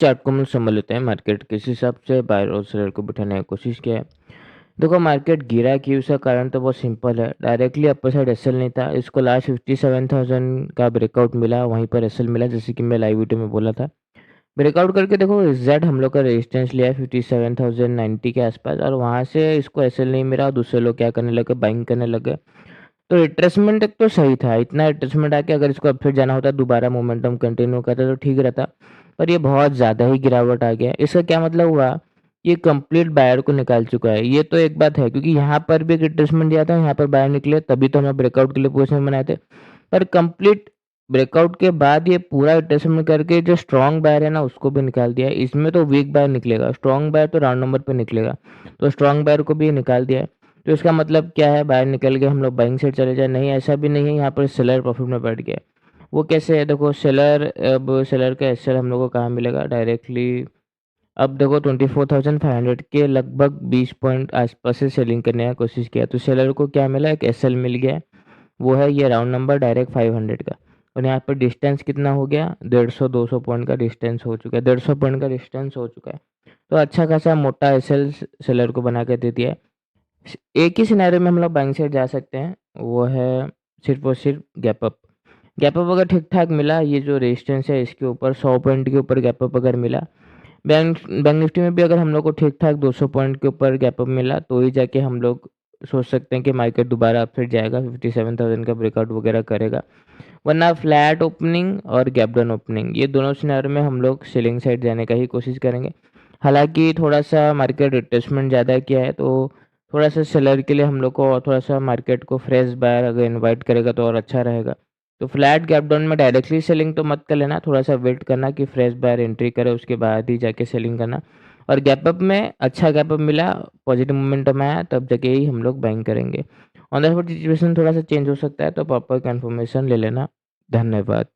Chart को हम समझ लेते हैं। मार्केट किस हिसाब से बायर और सेलर को बिठाने की कोशिश किया है। देखो मार्केट गिरा क्यों, उसका कारण तो बहुत सिंपल है। डायरेक्टली अपर साइड एसएल नहीं था, इसको लास्ट 57,000 का ब्रेकआउट मिला, वहीं पर एसएल मिला, जैसे कि मैं लाइव वीडियो में बोला था। ब्रेकआउट करके देखो एग्जैक्ट हम लोग का रेजिस्टेंस लिया है 57,090 के आसपास, और वहाँ से इसको एसएल नहीं मिला, दूसरे लोग क्या करने लगे, बाइंग करने लगे। तो रिट्रेसमेंट तक तो सही था, इतना रिट्रेसमेंट आके अगर इसको अपसाइड जाना होता, दोबारा मोमेंटम कंटिन्यू करता तो ठीक रहता, पर ये बहुत ज़्यादा ही गिरावट आ गया। इसका क्या मतलब हुआ, ये कंप्लीट बायर को निकाल चुका है। ये तो एक बात है, क्योंकि यहाँ पर भी एक रिट्रेसमेंट दिया था, यहाँ पर बायर निकले, तभी तो हमें ब्रेकआउट के लिए पोजीशन बनाए थे। पर कंप्लीट ब्रेकआउट के बाद ये पूरा रिट्रेसमेंट करके जो स्ट्रॉन्ग बायर है ना, उसको भी निकाल दिया है। इसमें तो वीक बायर निकलेगा, स्ट्रॉन्ग बायर तो राउंड नंबर पे निकलेगा, तो स्ट्रॉन्ग बायर को भी निकाल दिया है। तो इसका मतलब क्या है, बाहर निकल के हम लोग बाइंग साइड चले जाए? नहीं, ऐसा भी नहीं है। यहाँ पर सेलर प्रॉफिट में बैठ गया। वो कैसे है, देखो सेलर, अब सेलर का एसएल हम लोग को कहाँ मिलेगा डायरेक्टली। अब देखो 24,500 के लगभग 20 पॉइंट आसपास से सेलिंग करने की कोशिश किया, तो सेलर को क्या मिला, एक एसएल मिल गया। वो है ये राउंड नंबर डायरेक्ट 500 का। और यहाँ पर डिस्टेंस कितना हो गया, 150-200 पॉइंट का डिस्टेंस हो चुका है, 150 पॉइंट का डिस्टेंस हो चुका है। तो अच्छा खासा मोटा एसएल सेलर को बना के दे दिया है। एक ही सिनेरियो में हम लोग बाइंग साइड जा सकते हैं, वो है सिर्फ और सिर्फ गैप अप। गैप अप अगर ठीक ठाक मिला, ये जो रेजिस्टेंस है इसके ऊपर 100 पॉइंट के ऊपर गैप अप अगर मिला, बैंक निफ्टी में भी अगर हम लोग को ठीक ठाक 200 पॉइंट के ऊपर गैप अप मिला, तो ही जाके हम लोग सोच सकते हैं कि मार्केट दोबारा अपसाइड जाएगा, 57,000 का ब्रेकआउट वगैरह करेगा। वरना फ्लैट ओपनिंग और गैप डाउन ओपनिंग, ये दोनों सिनेरियो में हम लोग सेलिंग साइड जाने का ही कोशिश करेंगे। हालांकि थोड़ा सा मार्केट रिट्रेसमेंट ज़्यादा किया है, तो थोड़ा सा सेलर के लिए हम लोग को और थोड़ा सा मार्केट को फ्रेश बायर अगर इनवाइट करेगा तो और अच्छा रहेगा। तो फ्लैट गैप डाउन में डायरेक्टली सेलिंग तो मत कर लेना, थोड़ा सा वेट करना कि फ्रेश बायर एंट्री करे, उसके बाद ही जाके सेलिंग करना। और गैप अप में अच्छा गैप अप मिला, पॉजिटिव मोमेंटम आया, तब जाके ही हम लोग बाइंग करेंगे। ऑन द स्पॉट सिचुएशन थोड़ा सा चेंज हो सकता है, तो प्रॉपर कंफर्मेशन ले लेना। धन्यवाद।